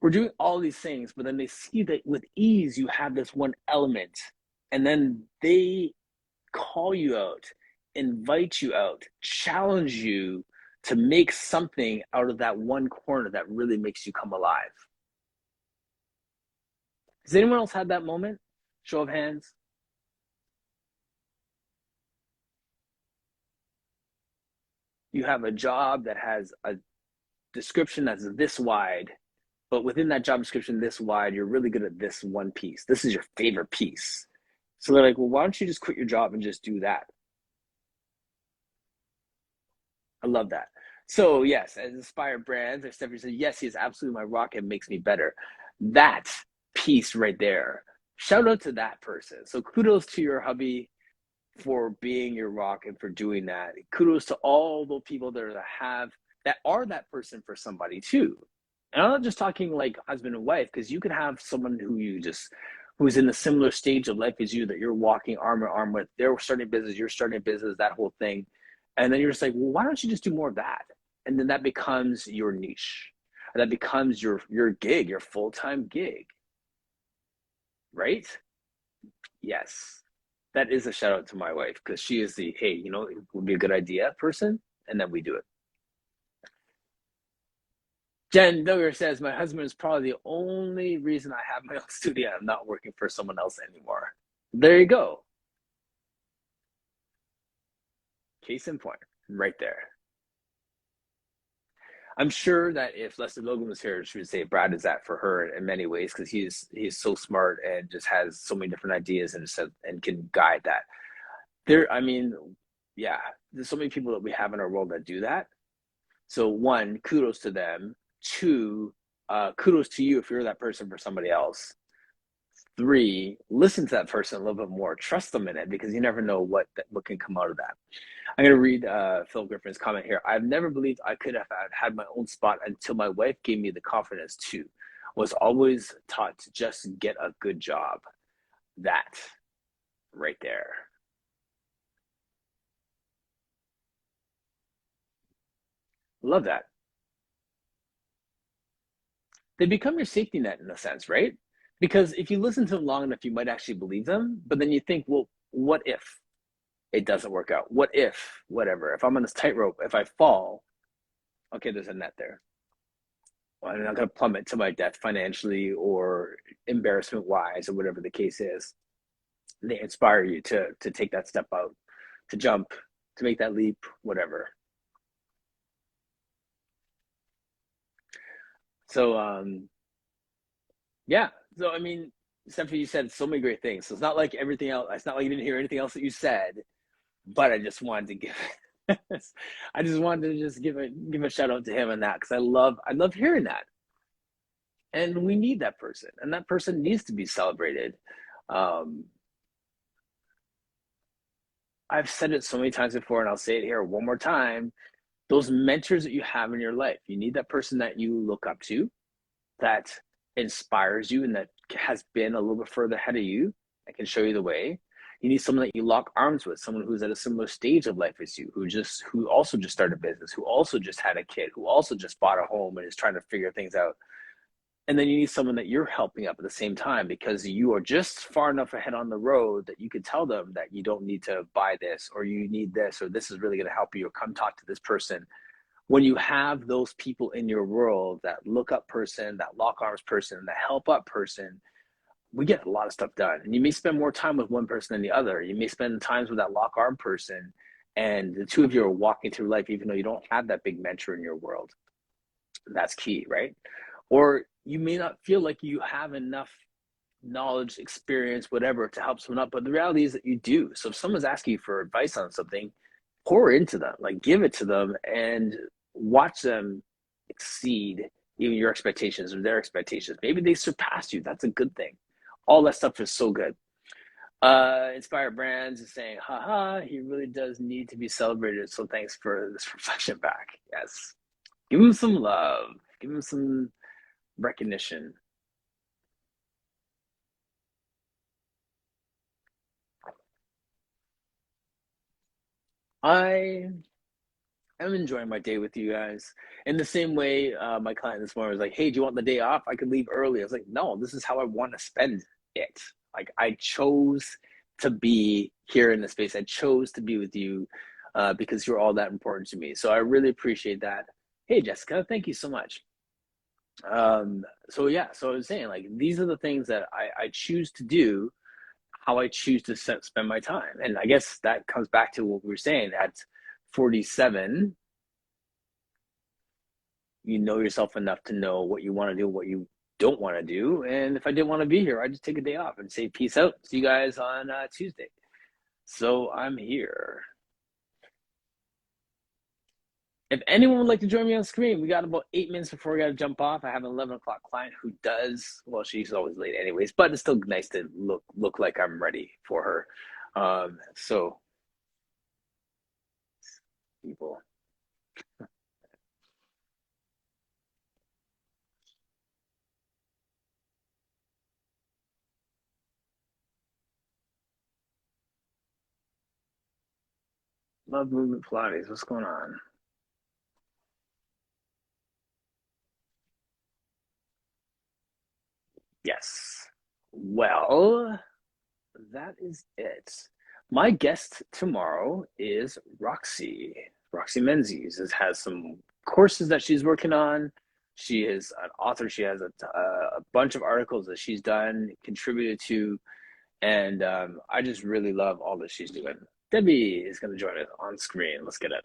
We're doing all these things, but then they see that with ease, you have this one element, and then they call you out, invite you out, challenge you to make something out of that one corner that really makes you come alive. Has anyone else had that moment? Show of hands. You have a job that has a description that's this wide, but within that job description this wide, you're really good at this one piece. This is your favorite piece. So they're like, well, why don't you just quit your job and just do that? I love that. So yes, as Inspired Brands, as Stephanie said, yes, he is absolutely my rock and makes me better. That piece right there. Shout out to that person. So kudos to your hubby for being your rock and for doing that. Kudos to all the people that are that person for somebody too. And I'm not just talking like husband and wife, because you could have someone who's in a similar stage of life as you, that you're walking arm in arm with. They're starting a business, you're starting a business, that whole thing. And then you're just like, well, why don't you just do more of that? And then that becomes your niche. That becomes your gig, your full-time gig. Right? Yes. That is a shout out to my wife, because she is the, hey, it would be a good idea person, and then we do it. Jen Duggar says, my husband is probably the only reason I have my own studio. I'm not working for someone else anymore. There you go. Case in point, right there. I'm sure that if Leslie Logan was here, she would say Brad is that for her in many ways, because he's so smart and just has so many different ideas and can guide that. Yeah, there's so many people that we have in our world that do that. So one, kudos to them. Two, kudos to you if you're that person for somebody else. Three, listen to that person a little bit more. Trust them in it, because you never know what can come out of that. I'm going to read Phil Griffin's comment here. I've never believed I could have had my own spot until my wife gave me the confidence to. Was always taught to just get a good job. That right there. Love that. They become your safety net in a sense, right? Because if you listen to them long enough, you might actually believe them. But then you think, well, what if it doesn't work out? What if, whatever, if I'm on this tightrope, if I fall, okay, there's a net there. Well, I'm not going to plummet to my death financially or embarrassment wise or whatever the case is. They inspire you to take that step out, to jump, to make that leap, whatever. So, yeah. So, I mean, Stephanie, you said so many great things. So it's not like everything else. It's not like you didn't hear anything else that you said, but I just wanted to give give a shout out to him on that, because I love hearing that. And we need that person, and that person needs to be celebrated. I've said it so many times before, and I'll say it here one more time. Those mentors that you have in your life, you need that person that you look up to, that inspires you, and that has been a little bit further ahead of you, that can show you the way. You need someone that you lock arms with, someone who's at a similar stage of life as you, who also just started a business, who also just had a kid, who also just bought a home and is trying to figure things out. And then you need someone that you're helping up at the same time, because you are just far enough ahead on the road that you can tell them that you don't need to buy this, or you need this, or this is really going to help you, or come talk to this person. When you have those people in your world, that look up person, that lock arms person, that help up person, we get a lot of stuff done. And you may spend more time with one person than the other. You may spend times with that lock arm person, and the two of you are walking through life, even though you don't have that big mentor in your world. That's key, right? Or you may not feel like you have enough knowledge, experience, whatever, to help someone up, but the reality is that you do. So if someone's asking you for advice on something, pour into them, like give it to them, and watch them exceed even your expectations or their expectations. Maybe they surpass you. That's a good thing. All that stuff is so good. Inspired Brands is saying, haha, he really does need to be celebrated. So thanks for this reflection back. Yes. Give him some love. Give him some recognition. I am enjoying my day with you guys. In the same way, my client this morning was like, hey, do you want the day off? I could leave early. I was like, no, this is how I want to spend it. Like, I chose to be here in this space. I chose to be with you because you're all that important to me. So I really appreciate that. Hey, Jessica, thank you so much. So I was saying, like, these are the things that I choose to do, how I choose to spend my time. And I guess that comes back to what we were saying. At 47, you know yourself enough to know what you want to do, what you don't want to do. And if I didn't want to be here, I'd just take a day off and say peace out. See you guys on Tuesday. So I'm here. If anyone would like to join me on screen, we got about 8 minutes before we got to jump off. I have an 11 o'clock client who does, well, she's always late anyways, but it's still nice to look like I'm ready for her. So people. Love movement Pilates. What's going on? Yes. Well, that is it. My guest tomorrow is Roxy. Roxy Menzies has some courses that she's working on. She is an author. She has a bunch of articles that she's done, contributed to, and I just really love all that she's doing. Debbie is going to join us on screen. Let's get it.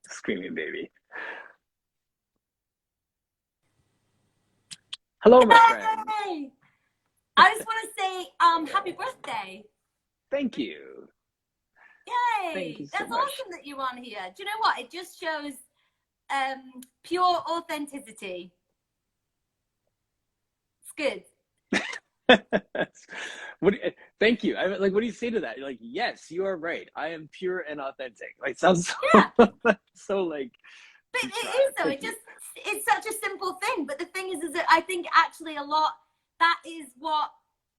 Screaming baby. Hello, my friend. Hey! I just want to say happy birthday. Thank you. Yay! Thank you so That's much. awesome that you're on here. Do you know what? It just shows pure authenticity. It's good. Thank you. What do you say to that? You're like, yes, you are right. I am pure and authentic. Like, sounds so, Yeah. so like. But it is though. It's such a simple thing. But the thing is that I think actually that is what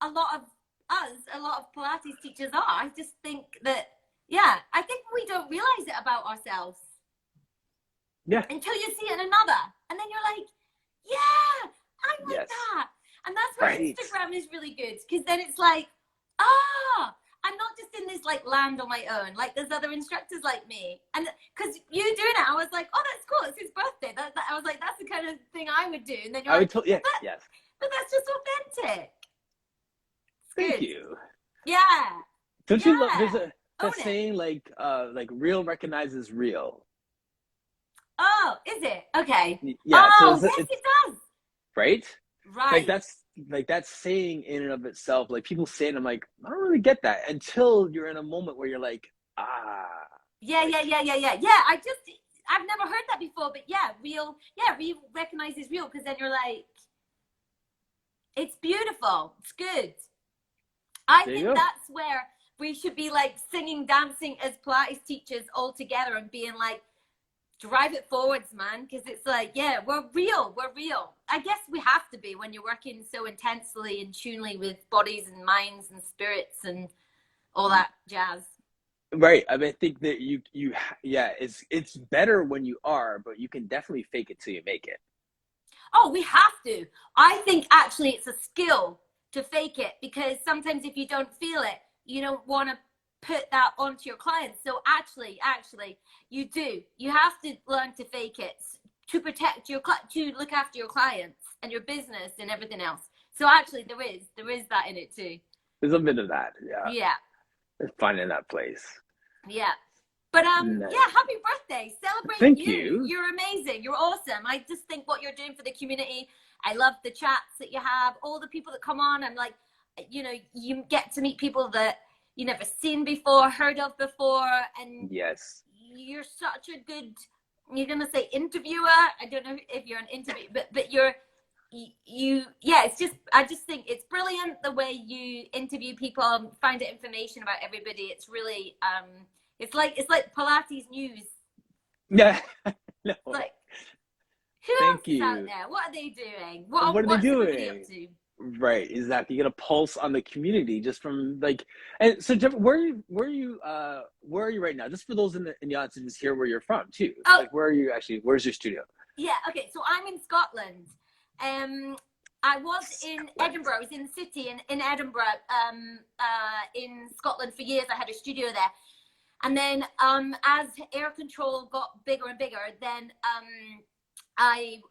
a lot of us, a lot of Pilates teachers are. I just think that, yeah, I think we don't realize it about ourselves. Yeah. Until you see it in another. And then you're like, yeah, I'm like that. And that's where Instagram is really good. Because then it's like, I'm not just in this like land on my own. Like there's other instructors like me. And because you doing it, I was like, oh, that's cool. It's his birthday. I was like, that's the kind of thing I would do. And then you're like, yes. But that's just authentic. Thank you. Yeah. Don't you love, there's a saying like real recognizes real. Oh, is it? Okay. Yeah. Oh, so yes, it does. Right? Right. Like that's saying in and of itself, like people say it, I'm like, I don't really get that until you're in a moment where you're like, Yeah. I've never heard that before, but real recognizes real, because then you're like, it's beautiful. It's good. I think that's where we should be like singing, dancing as Pilates teachers all together and being like, drive it forwards, man, because it's like, yeah, we're real. I guess we have to be when you're working so intensely and tunely with bodies and minds and spirits and all that jazz. Right. I mean, I think that it's better when you are, but you can definitely fake it till you make it. Oh, we have to. I think actually it's a skill to fake it, because sometimes if you don't feel it, you don't want to put that onto your clients. So actually you do. You have to learn to fake it to protect to look after your clients and your business and everything else. So actually there is that in it too. There's a bit of that. Yeah. Finding that place. Yeah. But Nice. yeah, happy birthday. Celebrate. Thank you. You're amazing. You're awesome. I just think what you're doing for the community. I love the chats that you have, all the people that come on. I'm like, you get to meet people that you never seen before, heard of before, and yes, you're such a good, you're gonna say interviewer. I don't know if you're an interview, but it's just, I just think it's brilliant the way you interview people, find out information about everybody. It's really it's like Pilates news. Yeah. No. Like, who else is out there? What are they doing? What are they doing? Up to? Right, exactly. You get a pulse on the community just from like, and so Jeff, where are you right now? Just for those in the audience to just hear where you're from too. Oh. Like, where are you actually? Where's your studio? Yeah. Okay. So I'm in Scotland. I was in Edinburgh. I was in the city in Edinburgh, in Scotland for years. I had a studio there, and then as air control got bigger and bigger, then I'm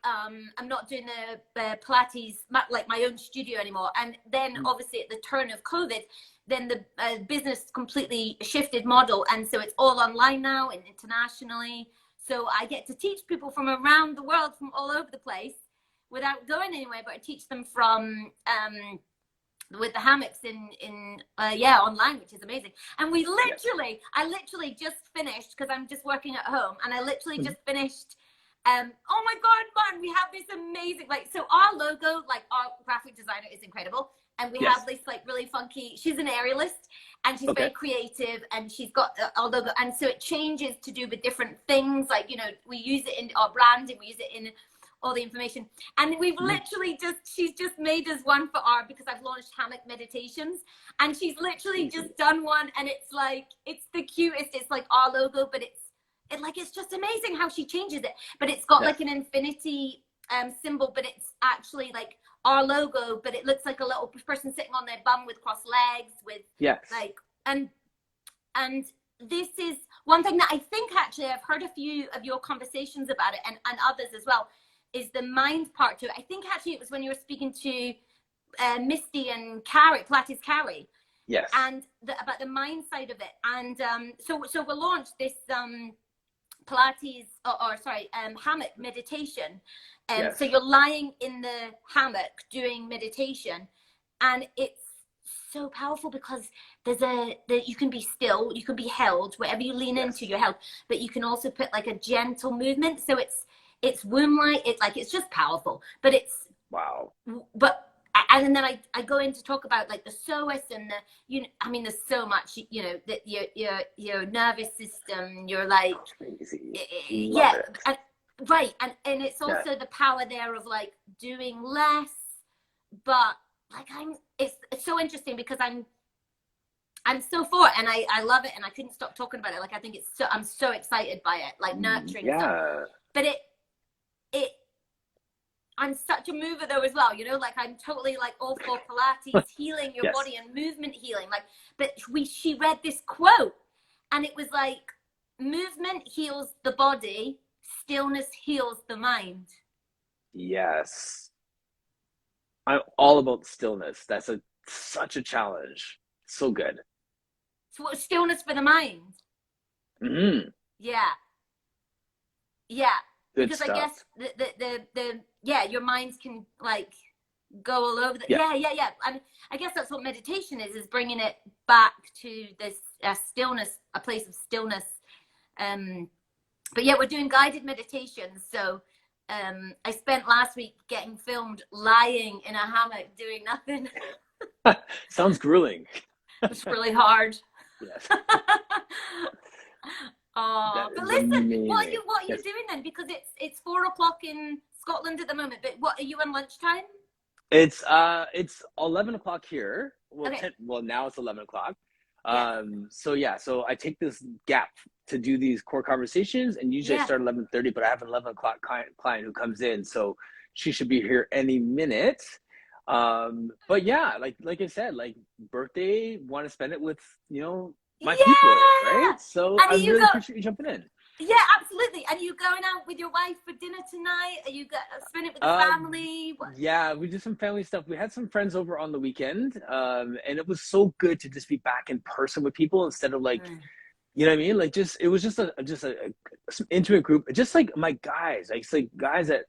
not doing the Pilates, like my own studio anymore. And then obviously at the turn of COVID, then the business completely shifted model. And so it's all online now and internationally. So I get to teach people from around the world, from all over the place without going anywhere, but I teach them from with the hammocks in online, which is amazing. And we literally, I literally just finished, because I'm just working at home, and I literally just finished. Oh my God, man, we have this amazing, like, so our logo, like our graphic designer is incredible. And we have this like really funky, she's an aerialist, and she's very creative, and she's got our logo. And so it changes to do with different things. Like, you know, we use it in our branding, we use it in all the information. And we've literally she's just made us one for our, because I've launched hammock meditations, and she's literally just done one, and it's like, it's the cutest. It's like our logo, but it's just amazing how she changes it. But it's got like an infinity symbol, but it's actually like our logo, but it looks like a little person sitting on their bum with crossed legs, with like, and this is one thing that I think actually I've heard a few of your conversations about it, and others as well, is the mind part to it. I think actually it was when you were speaking to Misty and Pilates Carrie. Yes. And about the mind side of it. And so we launched this Pilates, hammock meditation. So you're lying in the hammock doing meditation, and it's so powerful because you can be still, you can be held wherever you lean into your health, but you can also put like a gentle movement. So it's womb light. It's just powerful, but it's and then I go in to talk about like the psoas and there's so much, that your nervous system, you're like, and it's also the power there of like doing less, but like it's so interesting because I'm so for it, and I love it, and I couldn't stop talking about it. Like, I think I'm so excited by it, like nurturing stuff. But I'm such a mover though as well, like I'm totally like all for Pilates, healing your body and movement healing. Like, but she read this quote, and it was like, movement heals the body, stillness heals the mind. Yes. I'm all about stillness. That's such a challenge. So good. So what, stillness for the mind? Mm-hmm. Yeah. Good because stuff. I guess your minds can like go all over. And I guess that's what meditation is bringing it back to this stillness, a place of stillness. But yeah, we're doing guided meditations. So I spent last week getting filmed lying in a hammock doing nothing. Sounds grueling. It's really hard. Yes. But listen, amazing. what are you doing then? Because it's 4:00 in Scotland at the moment. But what are you on lunchtime? It's 11 o'clock here. Well, Okay. Now it's 11 o'clock. So I take this gap to do these core conversations, and usually I start 11:30, but I have an 11 o'clock client who comes in, so she should be here any minute. But yeah, like I said, like birthday, want to spend it with my people, right? So I really appreciate you jumping in. Yeah, absolutely. And are you going out with your wife for dinner tonight? Are you spend it with the family? Yeah, we did some family stuff. We had some friends over on the weekend, and it was so good to just be back in person with people instead of like, you know what I mean? Like it was just a some intimate group, just like my guys, like guys that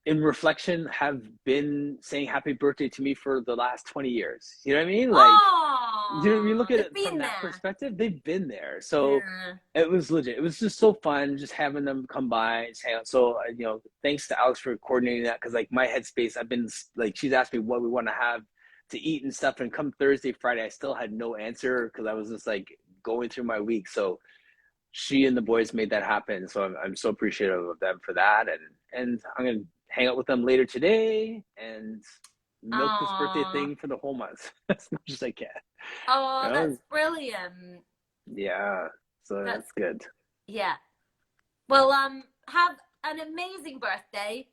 in reflection have been saying happy birthday to me for the last 20 years. You know what I mean? Like, you look at it from that perspective, they've been there. So it was legit. It was just so fun just having them come by and say, so, thanks to Alex for coordinating that. Cause like my headspace, I've been like, she's asked me what we want to have to eat and stuff. And come Thursday, Friday, I still had no answer cause I was just like going through my week. So she and the boys made that happen. So I'm so appreciative of them for that. And I'm going to hang out with them later today and milk this birthday thing for the whole month as much as I can. That's brilliant. Yeah, so that's good. Yeah. Well, have an amazing birthday.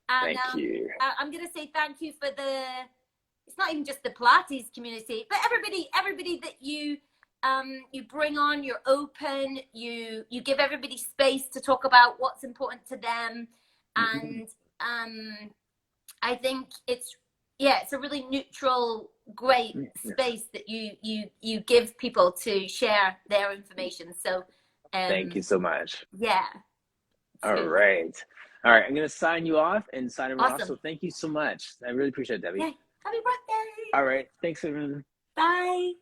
And, thank you. I'm going to say thank you for it's not even just the Pilates community, but everybody that you bring on, you're open, you give everybody space to talk about what's important to them. And I think it's a really neutral, great space that you give people to share their information. So thank you so much. Yeah. All right. I'm gonna sign you off and sign everyone off. So thank you so much. I really appreciate it, Debbie. Yeah. Happy birthday. All right. Thanks, everyone. Bye.